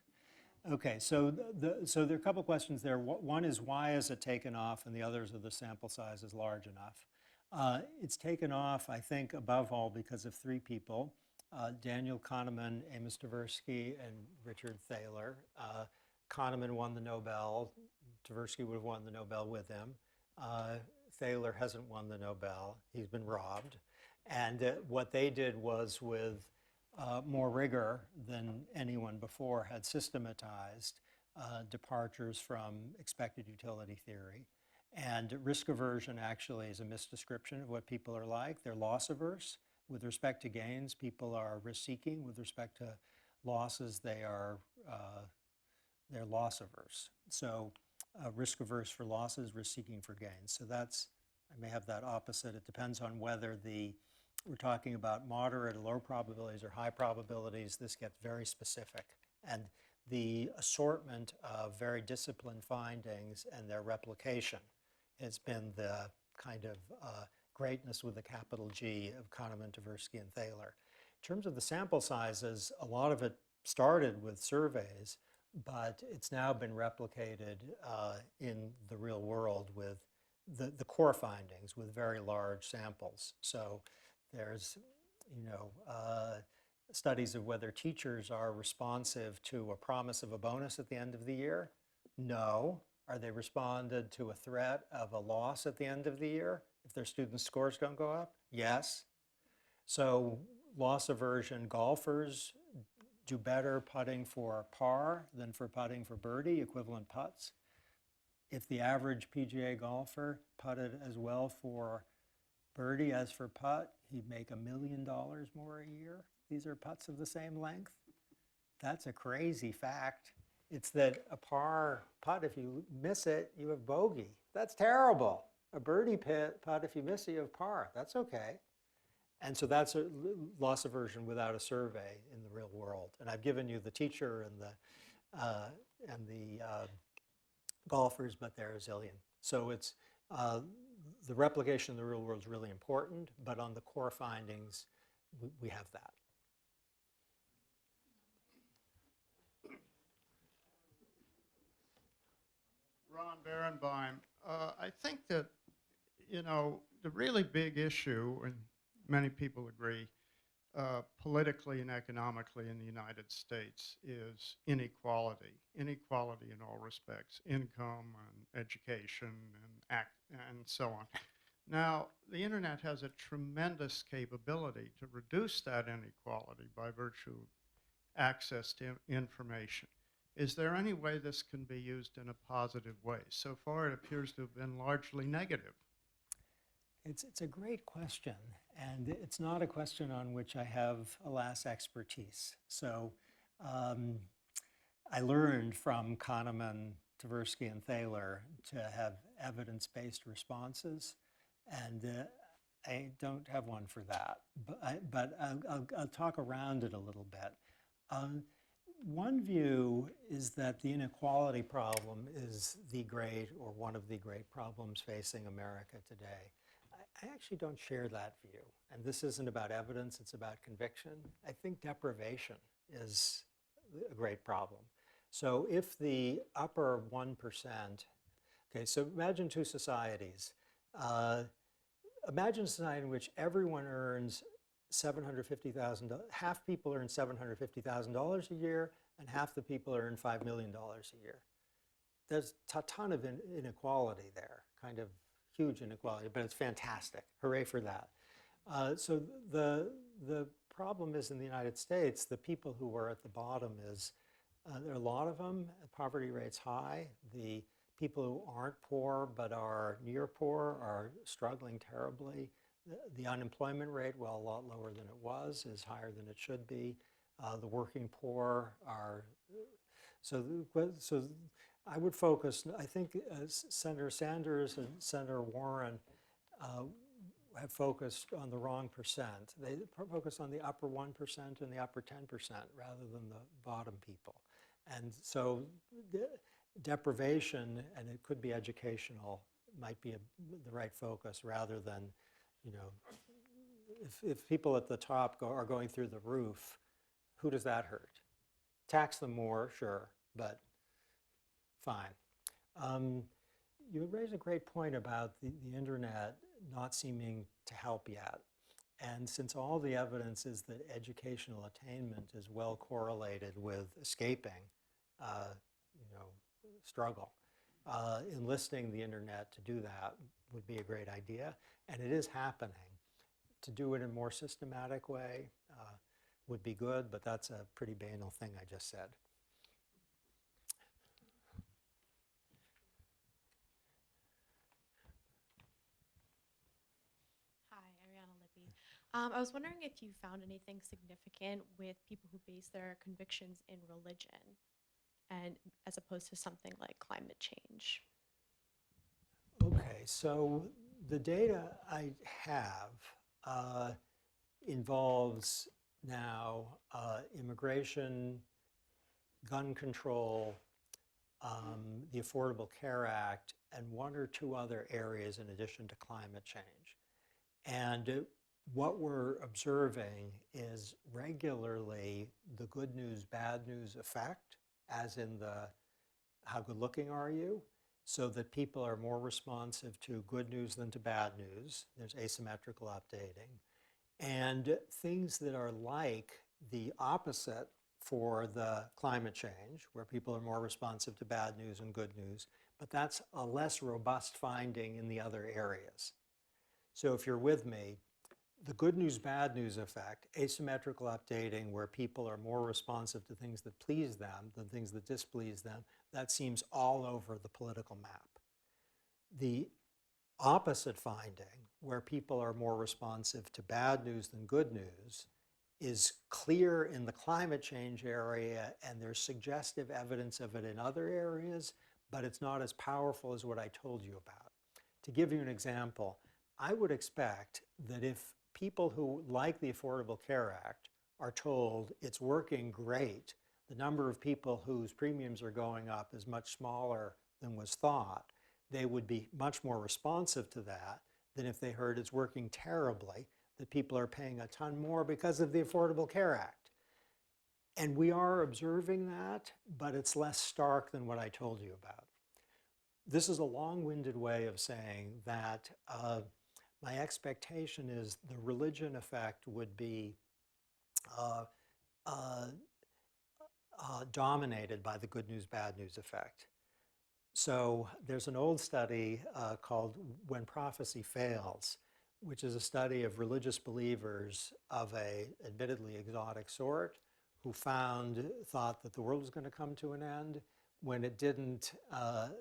Okay, so there are a couple questions there. One is, why is it taken off? And the others are, the sample size is large enough. It's taken off, I think, above all because of three people. Daniel Kahneman, Amos Tversky, and Richard Thaler. Kahneman won the Nobel. Tversky would have won the Nobel with him. Thaler hasn't won the Nobel. He's been robbed. And what they did was, with more rigor than anyone before, had systematized departures from expected utility theory. And risk aversion actually is a misdescription of what people are like. They're loss averse. With respect to gains, people are risk-seeking. With respect to losses, they're loss averse. So risk averse for losses, risk-seeking for gains. So that's, I may have that opposite. It depends on whether we're talking about moderate or low probabilities or high probabilities. This gets very specific. And the assortment of very disciplined findings and their replication has been the kind of greatness with a capital G of Kahneman, Tversky, and Thaler. In terms of the sample sizes, a lot of it started with surveys, but it's now been replicated in the real world with the core findings with very large samples. So there's, studies of whether teachers are responsive to a promise of a bonus at the end of the year. No. Are they responded to a threat of a loss at the end of the year if their students' scores don't go up? Yes. So loss aversion golfers do better putting for par than for putting for birdie, equivalent putts. If the average PGA golfer putted as well for birdie as for putt, he'd make $1 million more a year. These are putts of the same length. That's a crazy fact. It's that a par putt, if you miss it, you have bogey. That's terrible. A birdie putt, if you miss it, you have par. That's okay. And so that's a loss aversion without a survey in the real world. And I've given you the teacher and the golfers, but there are a zillion. So The replication in the real world is really important, but on the core findings, we have that. Ron Berenbaum, I think that, the really big issue, and many people agree, politically and economically in the United States is inequality. Inequality in all respects, income and education and so on. Now, the internet has a tremendous capability to reduce that inequality by virtue of access to information. Is there any way this can be used in a positive way? So far, it appears to have been largely negative. It's a great question, and it's not a question on which I have, alas, expertise. So I learned from Kahneman, Tversky, and Thaler to have evidence-based responses, and I don't have one for that. But I'll talk around it a little bit. One view is that the inequality problem is the great, or one of the great problems facing America today. I actually don't share that view. And this isn't about evidence, it's about conviction. I think deprivation is a great problem. So if the upper 1%, okay, so imagine two societies. Imagine a society in which everyone earns $750,000, half people earn $750,000 a year, and half the people earn $5 million a year. There's a ton of inequality there, kind of huge inequality, but it's fantastic. Hooray for that. So the problem is in the United States, the people who are at the bottom is, there are a lot of them, poverty rate's high. The people who aren't poor but are near poor are struggling terribly. The unemployment rate, while a lot lower than it was, is higher than it should be. The working poor are, so I would focus, I think Senator Sanders and Senator Warren have focused on the wrong percent. They focus on the upper 1% and the upper 10% rather than the bottom people. And so deprivation, and it could be educational, might be the right focus rather than, if people at the top are going through the roof, who does that hurt? Tax them more, sure, but fine. You raise a great point about the internet not seeming to help yet. And since all the evidence is that educational attainment is well correlated with escaping, struggle, enlisting the internet to do that would be a great idea. And it is happening. To do it in a more systematic way would be good, but that's a pretty banal thing I just said. I was wondering if you found anything significant with people who base their convictions in religion, and as opposed to something like climate change. Okay, so the data I have involves now immigration, gun control, the Affordable Care Act, and one or two other areas in addition to climate change. And what we're observing is regularly the good news, bad news effect, as in the how good looking are you, so that people are more responsive to good news than to bad news. There's asymmetrical updating. And things that are like the opposite for the climate change, where people are more responsive to bad news and good news, but that's a less robust finding in the other areas. So if you're with me, the good news, bad news effect, asymmetrical updating where people are more responsive to things that please them than things that displease them, that seems all over the political map. The opposite finding, where people are more responsive to bad news than good news, is clear in the climate change area, and there's suggestive evidence of it in other areas, but it's not as powerful as what I told you about. To give you an example, I would expect that if people who like the Affordable Care Act are told it's working great, the number of people whose premiums are going up is much smaller than was thought, they would be much more responsive to that than if they heard it's working terribly, that people are paying a ton more because of the Affordable Care Act. And we are observing that, but it's less stark than what I told you about. This is a long-winded way of saying that my expectation is the religion effect would be dominated by the good news, bad news effect. So there's an old study called When Prophecy Fails, which is a study of religious believers of a admittedly exotic sort who thought that the world was going to come to an end. When it didn't,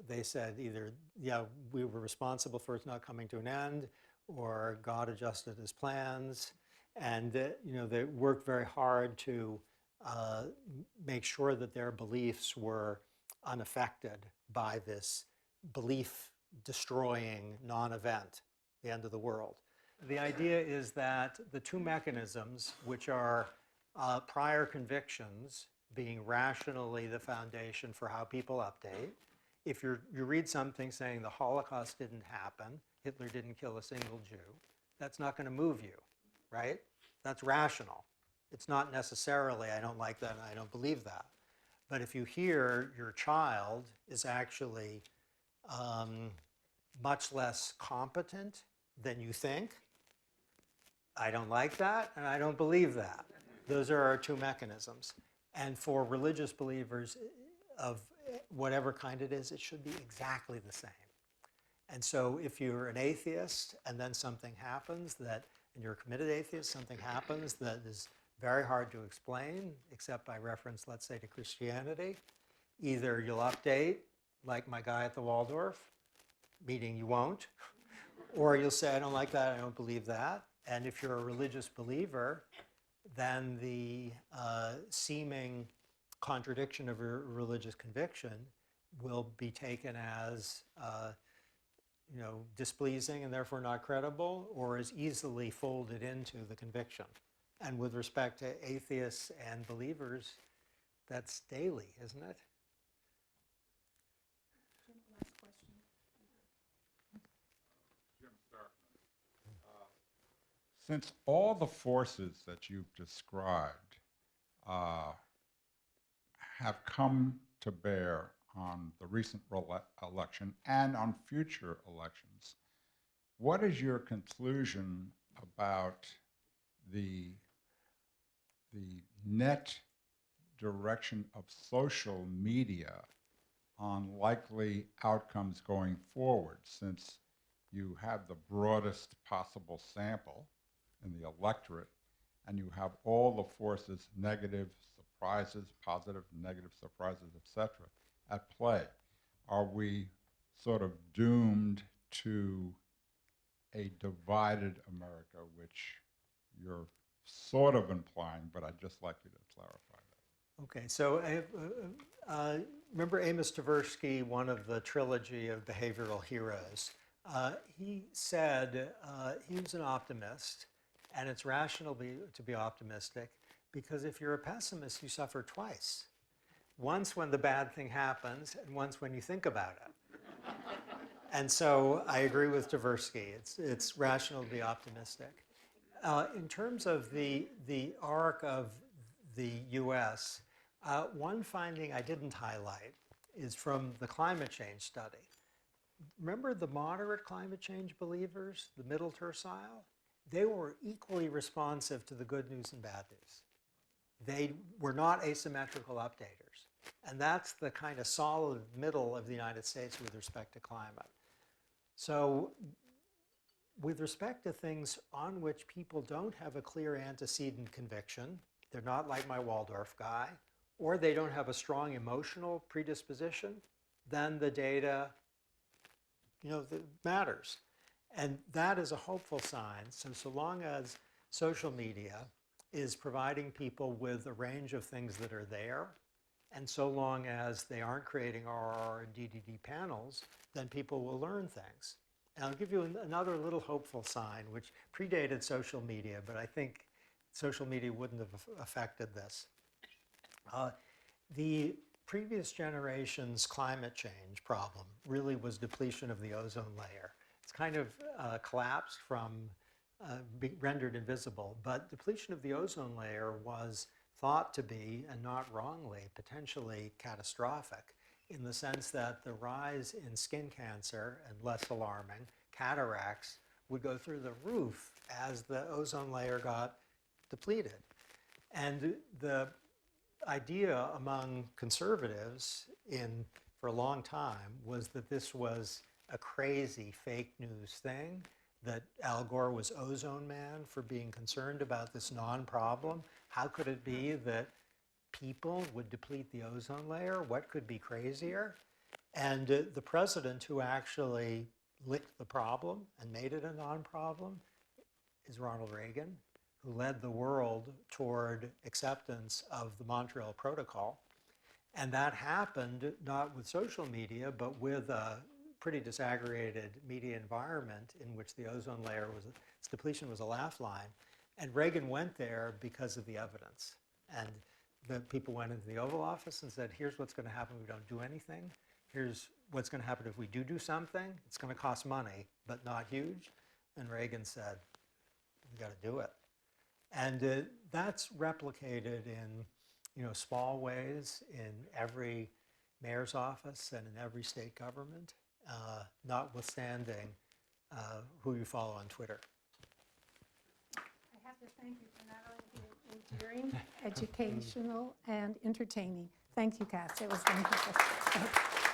they said either, yeah, we were responsible for it not coming to an end, or God adjusted his plans. And they worked very hard to make sure that their beliefs were unaffected by this belief-destroying non-event, the end of the world. The idea is that the two mechanisms, which are prior convictions being rationally the foundation for how people update. If you read something saying the Holocaust didn't happen, Hitler didn't kill a single Jew, that's not going to move you, right? That's rational. It's not necessarily, I don't like that and I don't believe that. But if you hear your child is actually much less competent than you think, I don't like that and I don't believe that. Those are our two mechanisms. And for religious believers of whatever kind it is, it should be exactly the same. And so if you're an atheist and then something happens and you're a committed atheist, something happens that is very hard to explain, except by reference, let's say, to Christianity, either you'll update, like my guy at the Waldorf, meaning you won't, or you'll say, I don't like that, I don't believe that. And if you're a religious believer, then the seeming contradiction of your religious conviction will be taken as displeasing and therefore not credible, or is easily folded into the conviction. And with respect to atheists and believers, that's daily, isn't it? Jim, last question. Jim Starkman. Since all the forces that you've described have come to bear on the recent election and on future elections, what is your conclusion about the net direction of social media on likely outcomes going forward, since you have the broadest possible sample in the electorate, and you have all the forces, negative surprises, positive, negative surprises, etc., at play? Are we sort of doomed to a divided America, which you're sort of implying, but I'd just like you to clarify that. Okay, so remember Amos Tversky, one of the trilogy of behavioral heroes? He said he was an optimist, and it's rational to be optimistic, because if you're a pessimist, you suffer twice. Once when the bad thing happens, and once when you think about it. And so I agree with Tversky. It's rational to be optimistic. In terms of the arc of the US, one finding I didn't highlight is from the climate change study. Remember the moderate climate change believers, the middle tercile? They were equally responsive to the good news and bad news. They were not asymmetrical updaters. And that's the kind of solid middle of the United States with respect to climate. So with respect to things on which people don't have a clear antecedent conviction, they're not like my Waldorf guy, or they don't have a strong emotional predisposition, then the data, matters. And that is a hopeful sign. So long as social media is providing people with a range of things that are there, and so long as they aren't creating RR and DDD panels, then people will learn things. And I'll give you another little hopeful sign, which predated social media, but I think social media wouldn't have affected this. The previous generations' climate change problem really was depletion of the ozone layer. It's kind of collapsed from rendered invisible, but depletion of the ozone layer was thought to be, and not wrongly, potentially catastrophic in the sense that the rise in skin cancer, and less alarming, cataracts, would go through the roof as the ozone layer got depleted. And the idea among conservatives for a long time was that this was a crazy fake news thing, that Al Gore was ozone man for being concerned about this non-problem. How could it be that people would deplete the ozone layer? What could be crazier? And the president who actually licked the problem and made it a non-problem is Ronald Reagan, who led the world toward acceptance of the Montreal Protocol. And that happened not with social media, but with a pretty disaggregated media environment in which the ozone layer its depletion was a laugh line. And Reagan went there because of the evidence. And the people went into the Oval Office and said, here's what's going to happen if we don't do anything. Here's what's going to happen if we do something. It's going to cost money, but not huge. And Reagan said, we got to do it. And that's replicated in small ways in every mayor's office and in every state government, notwithstanding who you follow on Twitter. I have to thank you for not only being endearing, educational, and entertaining. Thank you, Cass. It was wonderful.